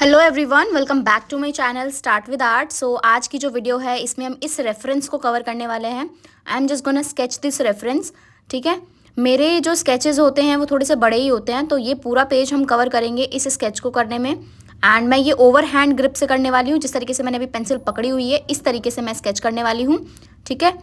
Hello everyone, welcome back to my channel start with art. So आज की जो video है इसमें हम इस रेफरेंस को कवर करने वाले हैं। I am just gonna sketch this reference. ठीक है, मेरे जो स्केचेस होते हैं वो थोड़े से बड़े ही होते हैं, तो ये पूरा पेज हम कवर करेंगे इस स्केच को करने में। एंड मैं ये ओवर हैंड ग्रिप से करने वाली हूँ। जिस तरीके से मैंने अभी पेंसिल पकड़ी हुई है इस तरीके से मैं स्केच करने वाली हूँ। ठीक है,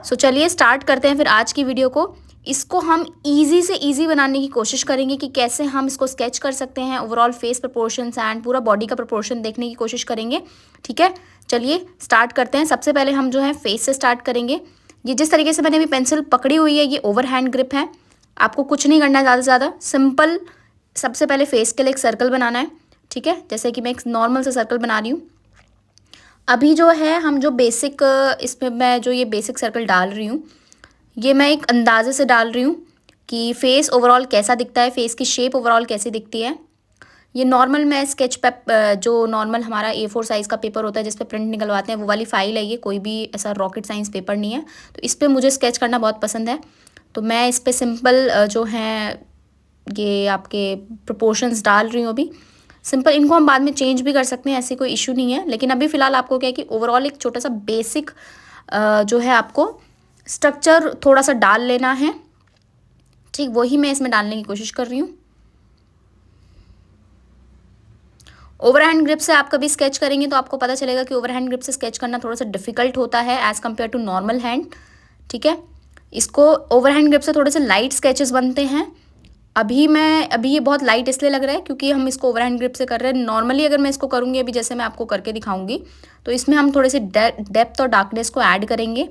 सो चलिए स्टार्ट करते हैं फिर आज की वीडियो को। इसको हम इजी से इजी बनाने की कोशिश करेंगे कि कैसे हम इसको स्केच कर सकते हैं। ओवरऑल फेस प्रोपोर्शंस एंड पूरा बॉडी का प्रोपोर्शन देखने की कोशिश करेंगे। ठीक है, चलिए स्टार्ट करते हैं। सबसे पहले हम जो है फेस से स्टार्ट करेंगे। ये जिस तरीके से मैंने अभी पेंसिल पकड़ी हुई है ये ओवर हैंड ग्रिप है। आपको कुछ नहीं करना है ज़्यादा से ज़्यादा, सिंपल सबसे पहले फेस के लिए एक सर्कल बनाना है। ठीक है, जैसे कि मैं एक नॉर्मल सा सर्कल बना रही हूँ। अभी जो है हम जो बेसिक इसमें मैं जो ये बेसिक सर्कल डाल रही हूँ ये मैं एक अंदाजे से डाल रही हूँ कि फेस ओवरऑल कैसा दिखता है, फेस की शेप ओवरऑल कैसी दिखती है। ये नॉर्मल मैं स्केच पे जो नॉर्मल हमारा A4 साइज़ का पेपर होता है जिस पे प्रिंट निकलवाते हैं वो वाली फाइल है ये, कोई भी ऐसा रॉकेट साइंस पेपर नहीं है। तो इस पर मुझे स्केच करना बहुत पसंद है, तो मैं इस पर सिंपल जो है ये आपके प्रोपोर्शंस डाल रही हूँ अभी। सिंपल, इनको हम बाद में चेंज भी कर सकते हैं, ऐसे कोई इशू नहीं है। लेकिन अभी फ़िलहाल आपको क्या है कि ओवरऑल एक छोटा सा बेसिक जो है आपको स्ट्रक्चर थोड़ा सा डाल लेना है। ठीक, वही मैं इसमें डालने की कोशिश कर रही हूँ। ओवर हैंड ग्रिप से आप कभी स्केच करेंगे तो आपको पता चलेगा कि ओवर हैंड ग्रिप से स्केच करना थोड़ा सा डिफिकल्ट होता है as compare to normal hand. ठीक है, इसको ओवर हैंड ग्रिप से थोड़े से लाइट स्केचेस बनते हैं। अभी ये बहुत लाइट इसलिए लग रहा है क्योंकि हम इसको ओवर हैंड ग्रिप से कर रहे हैं। नॉर्मली अगर मैं इसको करूँगी अभी जैसे मैं आपको करके दिखाऊंगी तो इसमें हम थोड़े से डेप्थ और डार्कनेस को ऐड करेंगे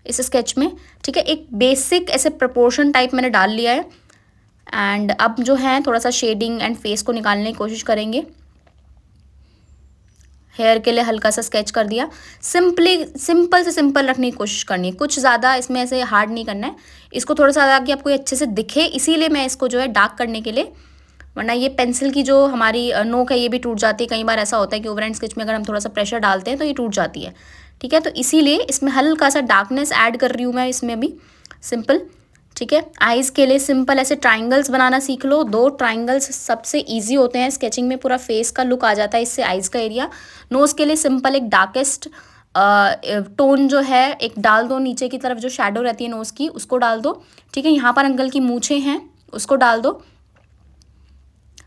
इस स्केच में। ठीक है, एक बेसिक ऐसे प्रोपोर्शन टाइप मैंने डाल लिया है। एंड अब जो है थोड़ा सा शेडिंग एंड फेस को निकालने की कोशिश करेंगे। हेयर के लिए हल्का सा स्केच कर दिया। सिंपल से सिंपल रखने की कोशिश करनी है, कुछ ज़्यादा इसमें ऐसे हार्ड नहीं करना है। इसको थोड़ा सा ताकि आपको ये अच्छे से दिखे, इसीलिए मैं इसको जो है डार्क करने के लिए, वरना ये पेंसिल की जो हमारी नोक है ये भी टूट जाती है। कई बार ऐसा होता है कि ओवरहैंड स्केच में अगर हम थोड़ा सा प्रेशर डालते हैं तो ये टूट जाती है। ठीक है, तो इसीलिए इसमें हल्का सा डार्कनेस ऐड कर रही हूँ मैं इसमें भी, सिंपल। ठीक है, आइज़ के लिए सिंपल ऐसे ट्राइंगल्स बनाना सीख लो। 2 ट्राइंगल्स सबसे इजी होते हैं स्केचिंग में, पूरा फेस का लुक आ जाता है इससे, आइज़ का एरिया। नोज़ के लिए सिंपल एक डार्केस्ट टोन जो है एक डाल दो, नीचे की तरफ जो शेडो रहती है नोज़ की उसको डाल दो। ठीक है, यहाँ पर अंकल की मूछें हैं उसको डाल दो।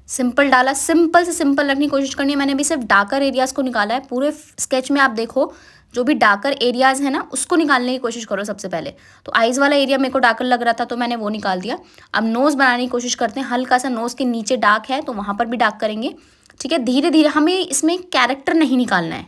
सिंपल डाला, सिंपल से सिंपल रखने की कोशिश करनी है। मैंने भी सिर्फ डार्कर एरियाज़ को निकाला है। पूरे स्केच में आप देखो जो भी डार्कर एरियाज़ है ना उसको निकालने की कोशिश करो सबसे पहले। तो आइज़ वाला एरिया मेरे को डार्कर लग रहा था तो मैंने वो निकाल दिया। अब नोज़ बनाने की कोशिश करते हैं। हल्का सा नोज़ के नीचे डार्क है तो वहाँ पर भी डार्क करेंगे। ठीक है, धीरे धीरे, हमें इसमें कैरेक्टर नहीं निकालना है।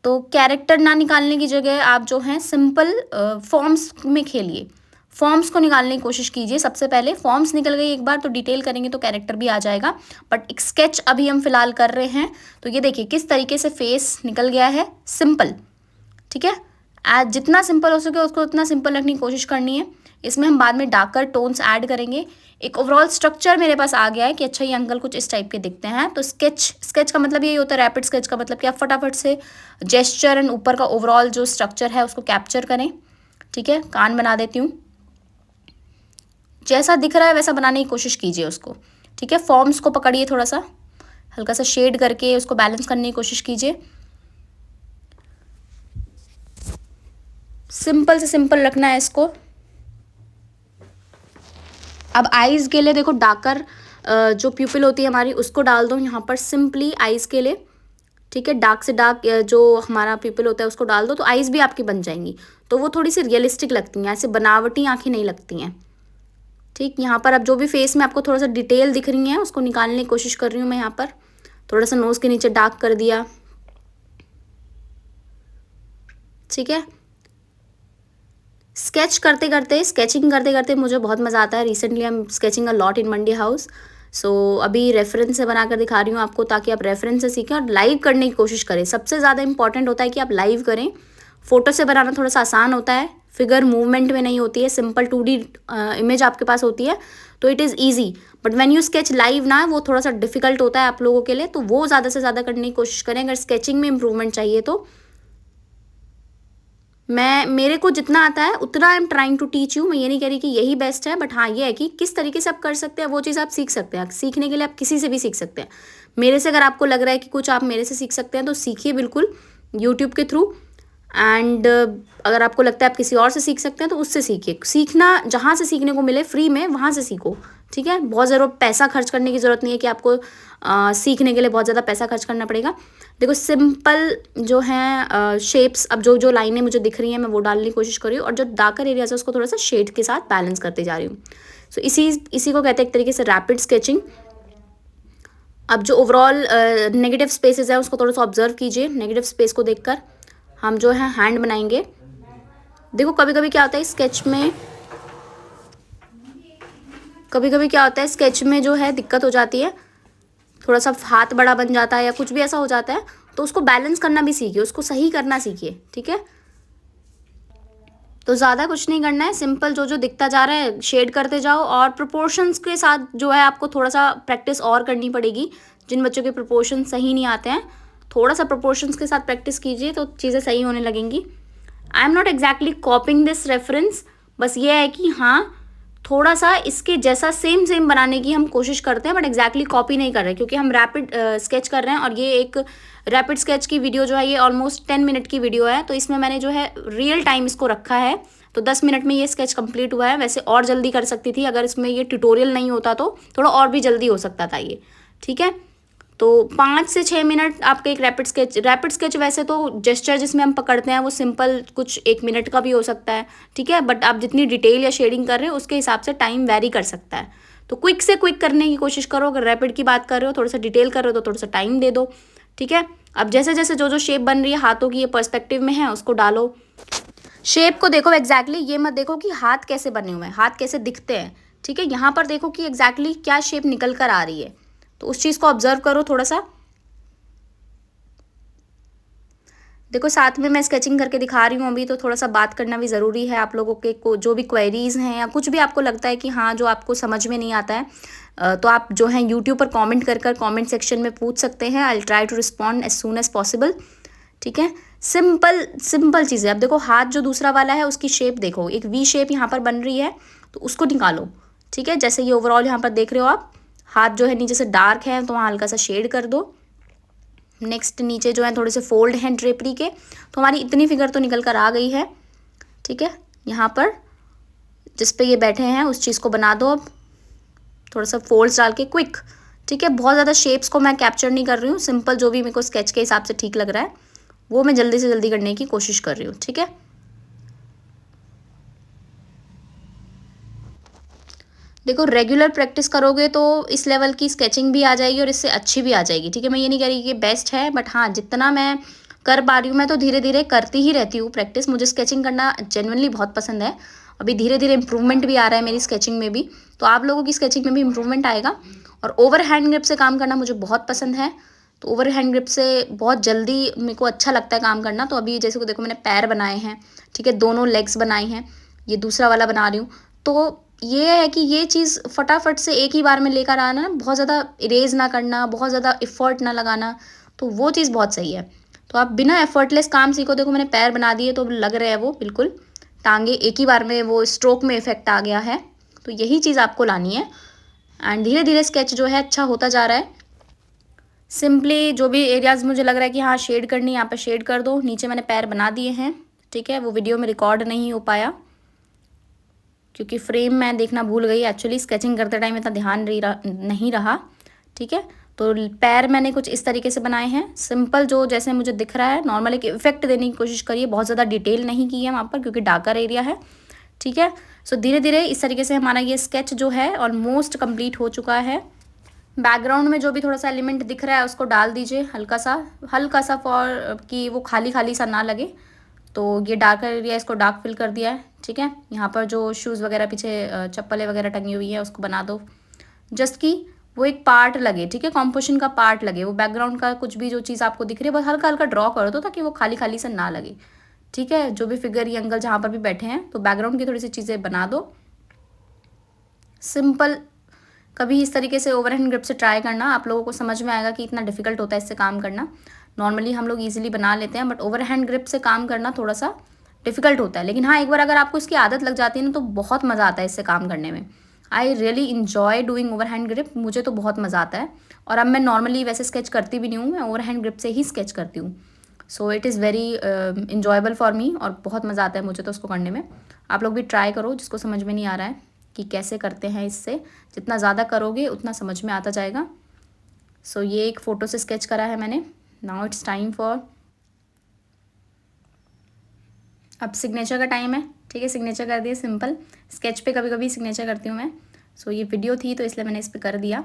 तो कैरेक्टर ना निकालने की जगह आप जो हैं सिंपल फॉर्म्स में खेलिए, फॉर्म्स को निकालने की कोशिश कीजिए। सबसे पहले फॉर्म्स निकल गई एक बार तो डिटेल करेंगे तो कैरेक्टर भी आ जाएगा। बट एक स्केच अभी हम फिलहाल कर रहे हैं। तो ये देखिए किस तरीके से फेस निकल गया है, सिंपल। ठीक है, आज जितना सिंपल हो सके उसको उतना सिंपल रखने की कोशिश करनी है। इसमें हम बाद में डार्कर टोन्स ऐड करेंगे। एक ओवरऑल स्ट्रक्चर मेरे पास आ गया है कि अच्छा ये अंकल कुछ इस टाइप के दिखते हैं। तो स्केच का मतलब यही होता है, रैपिड स्केच का मतलब कि आप फटाफट से जेस्चर एंड ऊपर का ओवरऑल जो स्ट्रक्चर है उसको कैप्चर करें। ठीक है, कान बना देती हूँ। जैसा दिख रहा है वैसा बनाने की कोशिश कीजिए उसको। ठीक है, फॉर्म्स को पकड़िए, थोड़ा सा हल्का सा शेड करके उसको बैलेंस करने की कोशिश कीजिए। सिंपल से सिंपल रखना है इसको। अब आइज़ के लिए देखो डार्कर जो प्यूपिल होती है हमारी उसको डाल दो यहाँ पर सिंपली आइज़ के लिए। ठीक है, डार्क से डार्क जो हमारा प्यूपिल होता है उसको डाल दो तो आइज़ भी आपकी बन जाएंगी। तो वो थोड़ी सी रियलिस्टिक लगती हैं, ऐसे बनावटी आँखें नहीं लगती हैं। ठीक, यहाँ पर अब जो भी फेस में आपको थोड़ा सा डिटेल दिख रही है उसको निकालने की कोशिश कर रही हूँ मैं। यहाँ पर थोड़ा सा नोज़ के नीचे डार्क कर दिया। ठीक है, स्केचिंग करते करते मुझे बहुत मज़ा आता है। Recently I am sketching a lot in Mandi House. So अभी रेफरेंस से बनाकर दिखा रही हूँ आपको ताकि आप रेफरेंस से सीखें और लाइव करने की कोशिश करें। सबसे ज़्यादा इंपॉर्टेंट होता है कि आप लाइव करें। फ़ोटो से बनाना थोड़ा सा आसान होता है, फिगर मूवमेंट में नहीं होती है, सिंपल 2D इमेज आपके पास होती है तो it is easy. But when you sketch live ना वो थोड़ा सा डिफिकल्ट होता है आप लोगों के लिए, तो वो ज़्यादा से ज़्यादा करने की कोशिश करें अगर स्केचिंग में इम्प्रूवमेंट चाहिए तो। मेरे को जितना आता है उतना I am trying to teach you. मैं ये नहीं कह रही कि यही बेस्ट है, बट हाँ ये है कि किस तरीके से आप कर सकते हैं वो चीज़ आप सीख सकते हैं। सीखने के लिए आप किसी से भी सीख सकते हैं। मेरे से अगर आपको लग रहा है कि कुछ आप मेरे से सीख सकते हैं तो सीखिए बिल्कुल यूट्यूब के थ्रू। एंड अगर आपको लगता है आप किसी और से सीख सकते हैं तो उससे सीखिए। सीखना जहाँ से सीखने को मिले फ्री में वहाँ से सीखो, ठीक है। बहुत ज़रूर पैसा खर्च करने की ज़रूरत नहीं है कि आपको सीखने के लिए बहुत ज़्यादा पैसा खर्च करना पड़ेगा। देखो सिंपल जो है शेप्स, अब जो जो लाइनें मुझे दिख रही हैं मैं वो डालने की कोशिश कर रही हूँ, और जो डार्कर एरियाज है उसको थोड़ा सा शेड के साथ बैलेंस करते जा रही हूँ। सो इसी को कहते हैं एक तरीके से रैपिड स्केचिंग। अब जो ओवरऑल नेगेटिव स्पेसेस है उसको थोड़ा सा ऑब्जर्व कीजिए। नेगेटिव स्पेस को देखकर हम जो है हैंड बनाएंगे। देखो कभी कभी क्या होता है स्केच में, जो है दिक्कत हो जाती है, थोड़ा सा हाथ बड़ा बन जाता है या कुछ भी ऐसा हो जाता है, तो उसको बैलेंस करना भी सीखिए, उसको सही करना सीखिए, ठीक है। तो ज़्यादा कुछ नहीं करना है, सिंपल जो जो दिखता जा रहा है शेड करते जाओ, और प्रोपोर्शंस के साथ जो है आपको थोड़ा सा प्रैक्टिस और करनी पड़ेगी। जिन बच्चों के प्रोपोर्शन सही नहीं आते हैं, थोड़ा सा प्रोपोर्शंस के साथ प्रैक्टिस कीजिए तो चीज़ें सही होने लगेंगी। I am not exactly कॉपिंग this reference, बस ये है कि हाँ थोड़ा सा इसके जैसा सेम बनाने की हम कोशिश करते हैं, बट एग्जैक्टली कॉपी नहीं कर रहे, क्योंकि हम रैपिड स्केच कर रहे हैं। और ये एक रैपिड स्केच की वीडियो जो है ये ऑलमोस्ट 10 मिनट की वीडियो है, तो इसमें मैंने जो है रियल टाइम इसको रखा है, तो 10 मिनट में ये स्केच कंप्लीट हुआ है। वैसे और जल्दी कर सकती थी, अगर इसमें ये ट्यूटोरियल नहीं होता तो थोड़ा और भी जल्दी हो सकता था ये, ठीक है। तो 5 से 6 मिनट आपका एक रैपिड स्केच वैसे तो जेस्चर जिसमें हम पकड़ते हैं वो सिंपल कुछ 1 मिनट का भी हो सकता है, ठीक है। बट आप जितनी डिटेल या शेडिंग कर रहे हो उसके हिसाब से टाइम वेरी कर सकता है। तो क्विक से क्विक करने की कोशिश करो। अगर रैपिड की बात कर रहे हो, थोड़ा सा डिटेल कर रहे हो तो थोड़ा सा टाइम दे दो, ठीक है। अब जैसे जैसे जो जो शेप बन रही है हाथों की, ये पर्सपेक्टिव में है, उसको डालो। शेप को देखो एग्जैक्टली, ये मत देखो कि हाथ कैसे बने हुए हैं, हाथ कैसे दिखते हैं, ठीक है। यहाँ पर देखो कि एग्जैक्टली क्या शेप निकल कर आ रही है, तो उस चीज़ को ऑब्जर्व करो थोड़ा सा। देखो साथ में मैं स्केचिंग करके दिखा रही हूँ अभी, तो थोड़ा सा बात करना भी ज़रूरी है। आप लोगों के को जो भी क्वेरीज़ हैं या कुछ भी आपको लगता है कि हाँ जो आपको समझ में नहीं आता है, तो आप जो है यूट्यूब पर कमेंट कर कमेंट सेक्शन में पूछ सकते हैं। I will try to respond as soon as possible, ठीक है। सिंपल चीज़ें। अब देखो हाथ जो दूसरा वाला है उसकी शेप देखो, एक वी शेप यहाँ पर बन रही है, तो उसको निकालो, ठीक है। जैसे ये ओवरऑल यहाँ पर देख रहे हो आप, हाथ जो है नीचे से डार्क है तो वहाँ हल्का सा शेड कर दो। नेक्स्ट नीचे जो है थोड़े से फोल्ड हैं ड्रेपरी के, तो हमारी इतनी फिगर तो निकल कर आ गई है, ठीक है। यहाँ पर जिस पे ये बैठे हैं उस चीज़ को बना दो। अब थोड़ा सा फोल्ड्स डाल के क्विक, ठीक है। बहुत ज़्यादा शेप्स को मैं कैप्चर नहीं कर रही हूँ, सिंपल जो भी मेरे को स्केच के हिसाब से ठीक लग रहा है वो मैं जल्दी से जल्दी करने की कोशिश कर रही हूँ, ठीक है। देखो रेगुलर प्रैक्टिस करोगे तो इस लेवल की स्केचिंग भी आ जाएगी और इससे अच्छी भी आ जाएगी, ठीक है। मैं ये नहीं कह रही कि बेस्ट है, बट हाँ जितना मैं कर पा रही हूँ, मैं तो धीरे धीरे करती ही रहती हूँ प्रैक्टिस। मुझे स्केचिंग करना जेन्युइनली बहुत पसंद है। अभी धीरे धीरे इंप्रूवमेंट भी आ रहा है मेरी स्केचिंग में भी, तो आप लोगों की स्केचिंग में भी इंप्रूवमेंट आएगा। और ओवर हैंड ग्रिप से काम करना मुझे बहुत पसंद है, तो ओवर हैंड ग्रिप से बहुत जल्दी मेरे को अच्छा लगता है काम करना। तो अभी जैसे को देखो मैंने पैर बनाए हैं, ठीक है, दोनों लेग्स बनाए हैं, ये दूसरा वाला बना रही हूँ। तो ये है कि ये चीज़ फटाफट से एक ही बार में लेकर आना, बहुत ज़्यादा इरेज ना करना, बहुत ज़्यादा एफर्ट ना लगाना, तो वो चीज़ बहुत सही है। तो आप बिना एफर्टलेस काम सीखो। देखो मैंने पैर बना दिए तो लग रहे हैं वो बिल्कुल, टांगे एक ही बार में वो स्ट्रोक में इफेक्ट आ गया है। तो यही चीज़ आपको लानी है, एंड धीरे धीरे स्केच जो है अच्छा होता जा रहा है। सिंपली जो भी एरियाज़ मुझे लग रहा है कि हाँ शेड करनी है, यहाँ पर शेड कर दो। नीचे मैंने पैर बना दिए हैं, ठीक है। वो वीडियो में रिकॉर्ड नहीं हो पाया क्योंकि फ्रेम मैं देखना भूल गई, एक्चुअली स्केचिंग करते टाइम इतना ध्यान नहीं रहा, ठीक है। तो पैर मैंने कुछ इस तरीके से बनाए हैं, सिंपल जो जैसे मुझे दिख रहा है। नॉर्मल एक इफेक्ट देने की कोशिश करिए, बहुत ज़्यादा डिटेल नहीं की है वहाँ पर क्योंकि डार्कर एरिया है, ठीक है। सो धीरे धीरे इस तरीके से हमारा ये स्केच जो है ऑलमोस्ट कंप्लीट हो चुका है। बैकग्राउंड में जो भी थोड़ा सा एलिमेंट दिख रहा है उसको डाल दीजिए हल्का सा फॉर कि वो खाली खाली सा ना लगे। तो ये डार्क एरिया, इसको डार्क फिल कर दिया है, ठीक है। यहाँ पर जो शूज़ वगैरह पीछे चप्पलें वगैरह टंगी हुई है उसको बना दो, जस्ट कि वो एक पार्ट लगे, ठीक है, कॉम्पोजिशन का पार्ट लगे। वो बैकग्राउंड का कुछ भी जो चीज़ आपको दिख रही है बस हल्का हल्का ड्रॉ कर दो ताकि वो खाली खाली सा ना लगे, ठीक है। जो भी फिगर ये अंकल जहाँ पर भी बैठे हैं तो बैकग्राउंड की थोड़ी सी चीज़ें बना दो सिंपल। कभी इस तरीके से ओवरहैंड ग्रिप से ट्राई करना, आप लोगों को समझ में आएगा कि इतना डिफिकल्ट होता है इससे काम करना। नॉर्मली हम लोग इजीली बना लेते हैं, बट ओवरहैंड ग्रिप से काम करना थोड़ा सा डिफिकल्ट होता है। लेकिन हाँ एक बार अगर आपको इसकी आदत लग जाती है ना तो बहुत मज़ा आता है इससे काम करने में। I really enjoy doing overhand grip, मुझे तो बहुत मज़ा आता है। और अब मैं नॉर्मली वैसे स्केच करती भी नहीं हूँ, मैं ओवर हैंड ग्रिप से ही स्केच करती हूँ। So it is very enjoyable for me और बहुत मज़ा आता है मुझे तो उसको करने में। आप लोग भी ट्राई करो जिसको समझ में नहीं आ रहा है कि कैसे करते हैं इससे, जितना ज़्यादा करोगे उतना समझ में आता जाएगा। सो ये एक फ़ोटो से स्केच करा है मैंने। नाउ इट्स टाइम फॉर, अब सिग्नेचर का टाइम है, ठीक है। सिग्नेचर कर दिया सिंपल, स्केच पे कभी कभी सिग्नेचर करती हूँ मैं। सो ये वीडियो थी तो इसलिए मैंने इस पर कर दिया।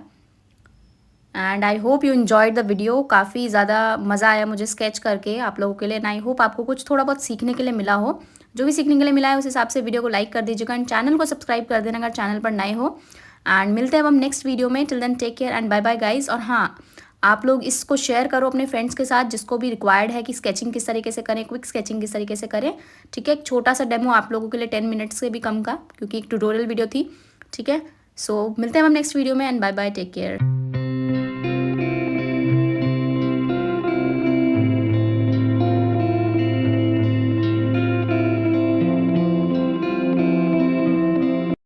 And I hope you enjoyed the video. काफ़ी ज़्यादा मज़ा आया मुझे स्केच करके आप लोगों के लिए, एंड आई होप आपको कुछ थोड़ा बहुत सीखने के लिए मिला हो। जो भी सीखने के लिए मिला है उस हिसाब से वीडियो को लाइक कर दीजिएगा एंड चैनल को सब्सक्राइब कर देना अगर चैनल पर नए हो। एंड मिलते हैं अब हम नेक्स्ट वीडियो में। Till then take care and bye bye guys. और हाँ, आप लोग इसको शेयर करो अपने फ्रेंड्स के साथ जिसको भी रिक्वायर्ड है कि स्केचिंग किस तरीके से करें, क्विक स्केचिंग किस तरीके से करें, ठीक है। एक छोटा सा डेमो आप लोगों के लिए 10 मिनट्स से भी कम का, क्योंकि एक ट्यूटोरियल वीडियो थी, ठीक है। सो मिलते हैं हम नेक्स्ट वीडियो में and bye bye, take care.